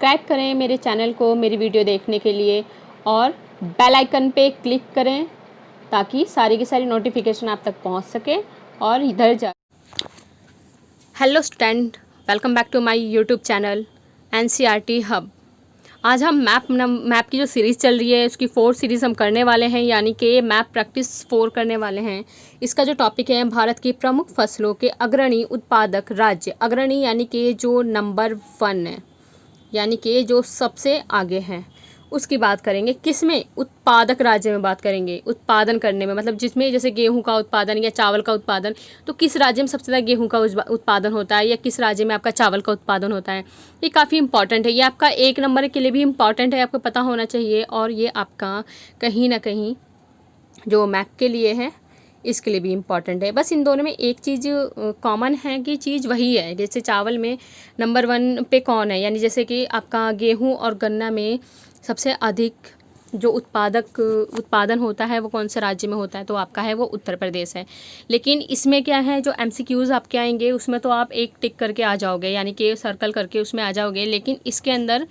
Subscribe करें मेरे channel को मेरी वीडियो देखने के लिए और बेल आइकन पे क्लिक करें ताकि सारी की सारी नोटिफिकेशन आप तक पहुंच सके और इधर जा। Hello student, welcome back to my YouTube channel NCERT hub. आज हम मैप की जो सीरीज़ चल रही है उसकी 4 सीरीज़ हम करने वाले हैं, यानी कि मैप प्रैक्टिस 4 करने वाले हैं। इसका जो टॉपिक है भारत की प्रमुख फसलों के अग्रणी उत्पादक राज्य। अग्रणी यानी कि जो नंबर 1 है, यानी कि जो सबसे आगे हैं, उसकी बात करेंगे। किसमें? उत्पादक राज्य में बात करेंगे। उत्पादन करने में मतलब जिसमें जैसे गेहूं का उत्पादन या चावल का उत्पादन, तो किस राज्य में सबसे ज़्यादा गेहूं का उत्पादन होता है या किस राज्य में आपका चावल का उत्पादन होता है। ये काफ़ी इंपॉर्टेंट है, ये आपका 1 नंबर के लिए भी इम्पॉर्टेंट है, आपको पता होना चाहिए। और ये आपका कहीं ना कहीं जो मैप के लिए है इसके लिए भी इम्पॉर्टेंट है। बस इन दोनों में एक चीज़ कॉमन है कि चीज़ वही है। जैसे चावल में नंबर 1 पे कौन है, यानी जैसे कि आपका गेहूं और गन्ना में सबसे अधिक जो उत्पादन होता है वो कौन से राज्य में होता है, तो आपका है वो उत्तर प्रदेश है। लेकिन इसमें क्या है, जो एमसीक्यूज़ आपके आएंगे उसमें तो आप एक टिक करके आ जाओगे, यानी कि सर्कल करके उसमें आ जाओगे। लेकिन इसके अंदर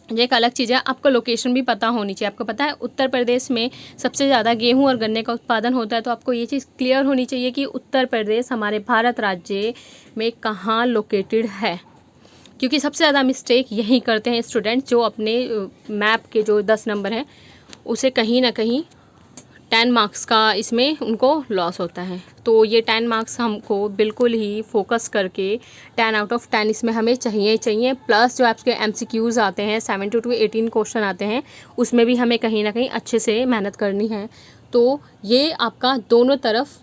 ये एक अलग चीज़ है, आपको लोकेशन भी पता होनी चाहिए। आपको पता है उत्तर प्रदेश में सबसे ज़्यादा गेहूं और गन्ने का उत्पादन होता है, तो आपको ये चीज़ क्लियर होनी चाहिए कि उत्तर प्रदेश हमारे भारत राज्य में कहाँ लोकेटेड है। क्योंकि सबसे ज़्यादा मिस्टेक यही करते हैं स्टूडेंट, जो अपने मैप के जो 10 नंबर हैं उसे कहीं ना कहीं 10 मार्क्स का इसमें उनको लॉस होता है। तो ये 10 मार्क्स हमको बिल्कुल ही फोकस करके 10 आउट ऑफ 10 इसमें हमें चाहिए। प्लस जो आपके MCQs आते हैं 70 to 18 क्वेश्चन आते हैं, उसमें भी हमें कहीं ना कहीं अच्छे से मेहनत करनी है। तो ये आपका दोनों तरफ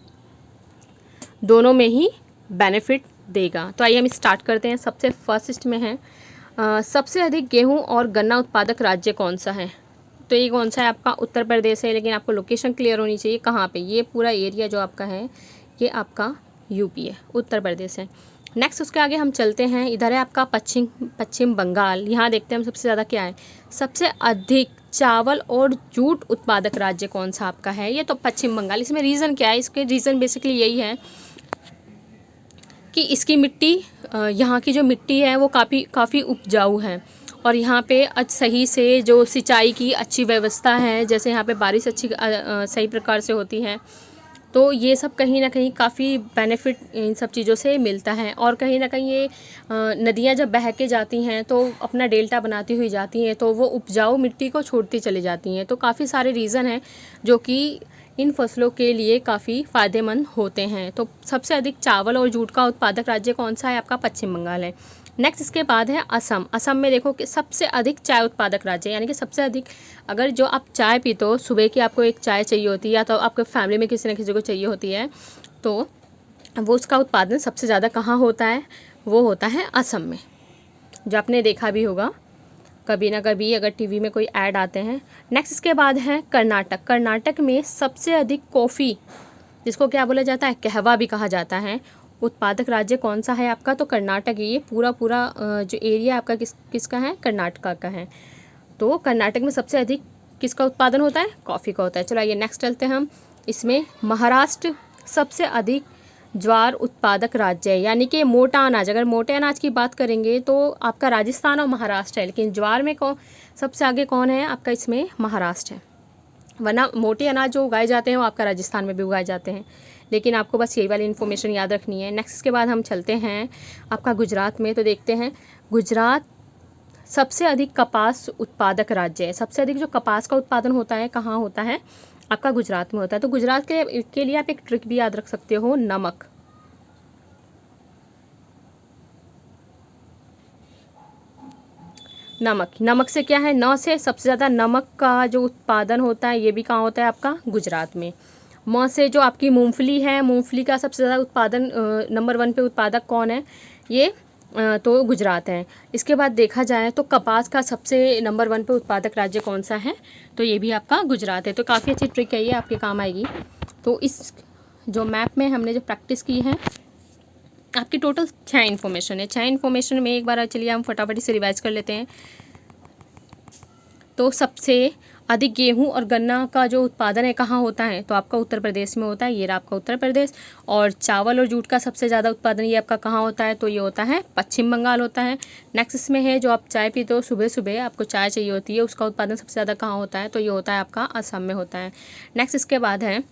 दोनों में ही बेनिफिट देगा। तो आइए हम स्टार्ट करते हैं। सबसे फर्स्ट में है सबसे अधिक गेहूं और गन्ना उत्पादक राज्य कौन सा है। तो ये कौन सा है? आपका उत्तर प्रदेश है, लेकिन आपको लोकेशन क्लियर होनी चाहिए कहाँ पे। ये पूरा एरिया जो आपका है ये आपका यूपी है, उत्तर प्रदेश है। नेक्स्ट उसके आगे हम चलते हैं, इधर है आपका पश्चिम बंगाल। यहाँ देखते हैं हम सबसे ज़्यादा क्या है, सबसे अधिक चावल और जूट उत्पादक राज्य कौन सा आपका है, ये तो पश्चिम बंगाल। इसमें रीज़न क्या है? इसके रीज़न बेसिकली यही है कि इसकी मिट्टी, यहाँ की जो मिट्टी है वो काफ़ी उपजाऊ है और यहाँ पे सही से जो सिंचाई की अच्छी व्यवस्था है, जैसे यहाँ पे बारिश अच्छी सही प्रकार से होती है। तो ये सब कहीं ना कहीं काफ़ी बेनिफिट इन सब चीज़ों से मिलता है। और कहीं ना कहीं ये नदियाँ जब बह के जाती हैं तो अपना डेल्टा बनाती हुई जाती हैं, तो वो उपजाऊ मिट्टी को छोड़ती चली जाती हैं। तो काफ़ी सारे रीज़न हैं जो कि इन फसलों के लिए काफ़ी फ़ायदेमंद होते हैं। तो सबसे अधिक चावल और जूट का उत्पादक राज्य कौन सा है? आपका पश्चिम बंगाल है। नेक्स्ट इसके बाद है असम। असम में देखो कि सबसे अधिक चाय उत्पादक राज्य, यानी कि सबसे अधिक, अगर जो आप चाय पीते हो सुबह की, आपको एक चाय चाहिए होती है या तो आपके फैमिली में किसी न किसी को चाहिए होती है, तो वो उसका उत्पादन सबसे ज़्यादा कहाँ होता है? वो होता है असम में, जो आपने देखा भी होगा कभी ना कभी अगर टीवी में कोई ऐड आते हैं। नेक्स्ट इसके बाद है कर्नाटक। कर्नाटक में सबसे अधिक कॉफ़ी, जिसको क्या बोला जाता है, कहवा भी कहा जाता है, उत्पादक राज्य कौन सा है आपका? तो कर्नाटक। ये पूरा जो एरिया आपका किसका है? कर्नाटका का है। तो कर्नाटक में सबसे अधिक किसका उत्पादन होता है? कॉफ़ी का होता है। चलो आइए नेक्स्ट चलते हैं हम। इसमें महाराष्ट्र सबसे अधिक ज्वार उत्पादक राज्य है, यानी कि मोटा अनाज। अगर मोटे अनाज की बात करेंगे तो आपका राजस्थान और महाराष्ट्र है, लेकिन ज्वार में सबसे आगे कौन है आपका? इसमें महाराष्ट्र है। वरना मोटे अनाज जो उगाए जाते हैं वो आपका राजस्थान में भी उगाए जाते हैं, लेकिन आपको बस यही वाली इन्फॉर्मेशन याद रखनी है। नेक्स्ट इसके बाद हम चलते हैं आपका गुजरात में। तो देखते हैं गुजरात सबसे अधिक कपास उत्पादक राज्य है। सबसे अधिक जो कपास का उत्पादन होता है कहाँ होता है? आपका गुजरात में होता है। तो गुजरात के लिए आप एक ट्रिक भी याद रख सकते हो, नमक। नमक से क्या है? न से सबसे ज़्यादा नमक का जो उत्पादन होता है ये भी कहाँ होता है? आपका गुजरात में। म से जो आपकी मूंगफली है, मूंगफली का सबसे ज़्यादा उत्पादन नंबर 1 पे उत्पादक कौन है? ये तो गुजरात है। इसके बाद देखा जाए तो कपास का सबसे नंबर 1 पे उत्पादक राज्य कौन सा है? तो ये भी आपका गुजरात है। तो काफ़ी अच्छी ट्रिक है, ये आपके काम आएगी। तो इस जो मैप में हमने जो प्रैक्टिस की है, आपकी टोटल 6 इन्फॉर्मेशन है। 6 इन्फॉर्मेशन में एक बार चलिए हम फटाफट से रिवाइज कर लेते हैं। तो सबसे अधिक गेहूं और गन्ना का जो उत्पादन है कहाँ होता है, तो आपका उत्तर प्रदेश में होता है। ये रहा आपका उत्तर प्रदेश। और चावल और जूट का सबसे ज़्यादा उत्पादन ये आपका कहाँ होता है, तो ये होता है पश्चिम बंगाल होता है। नेक्स्ट इसमें है जो आप चाय पीते हो सुबह सुबह, आपको चाय चाहिए होती है, उसका उत्पादन सबसे ज़्यादा कहाँ होता है, तो ये होता है आपका असम में होता है। नेक्स्ट इसके बाद है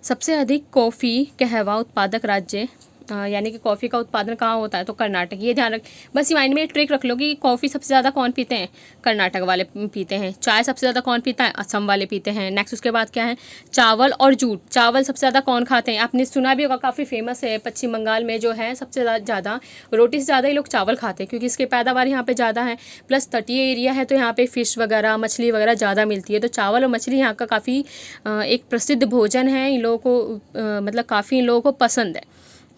सबसे अधिक कॉफ़ी कहवा उत्पादक राज्य, यानी कि कॉफ़ी का उत्पादन कहाँ होता है, तो कर्नाटक। ये ध्यान रख, बस ये माइंड में ट्रिक रख लो कि कॉफ़ी सबसे ज़्यादा कौन पीते हैं, कर्नाटक वाले पीते हैं। चाय सबसे ज़्यादा कौन पीता है, असम वाले पीते हैं। नेक्स्ट उसके बाद क्या है, चावल और जूट। चावल सबसे ज़्यादा कौन खाते हैं, आपने सुना भी होगा, काफ़ी फेमस है। पश्चिम बंगाल में जो है सबसे ज़्यादा रोटी से ज़्यादा ही लोग चावल खाते हैं, क्योंकि इसकी पैदावार यहाँ पर ज़्यादा है। प्लस तटीय एरिया है, तो यहाँ पर फ़िश वगैरह, मछली वगैरह ज़्यादा मिलती है। तो चावल और मछली यहाँ का काफ़ी एक प्रसिद्ध भोजन है, इन लोगों को मतलब काफ़ी इन लोगों को पसंद है।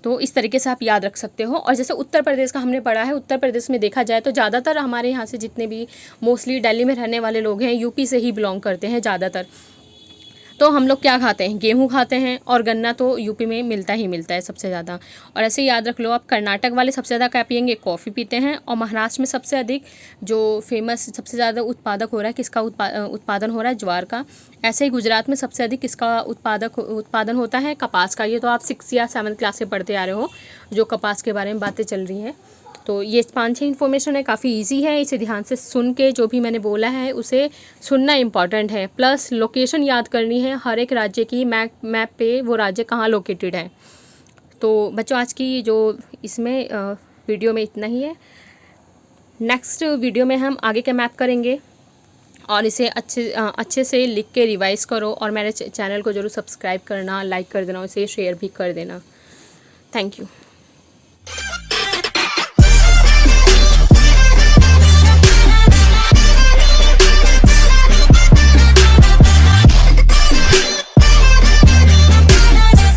तो इस तरीके से आप याद रख सकते हो। और जैसे उत्तर प्रदेश का हमने पढ़ा है, उत्तर प्रदेश में देखा जाए तो ज़्यादातर हमारे यहाँ से जितने भी मोस्टली दिल्ली में रहने वाले लोग हैं, यूपी से ही बिलोंग करते हैं ज़्यादातर। तो हम लोग क्या खाते हैं, गेहूं खाते हैं, और गन्ना तो यूपी में मिलता ही मिलता है सबसे ज़्यादा। और ऐसे याद रख लो आप, कर्नाटक वाले सबसे ज़्यादा क्या पियेंगे, कॉफ़ी पीते हैं। और महाराष्ट्र में सबसे अधिक जो फेमस सबसे ज़्यादा उत्पादक हो रहा है, किसका उत्पादन हो रहा है, ज्वार का। ऐसे ही गुजरात में सबसे अधिक किसका उत्पादन होता है, कपास का। ये तो आप 6 या 7 क्लास से पढ़ते आ रहे हो, जो कपास के बारे में बातें चल रही हैं। तो ये 5-6 इन्फॉर्मेशन है, काफ़ी इजी है, इसे ध्यान से सुन के जो भी मैंने बोला है उसे सुनना इम्पॉर्टेंट है। प्लस लोकेशन याद करनी है हर एक राज्य की, मैप पे वो राज्य कहाँ लोकेटेड है। तो बच्चों आज की जो इसमें वीडियो में इतना ही है। नेक्स्ट वीडियो में हम आगे का मैप करेंगे, और इसे अच्छे से लिख के रिवाइज़ करो। और मेरे चैनल को ज़रूर सब्सक्राइब करना, लाइक कर देना, और इसे शेयर भी कर देना। Thank you.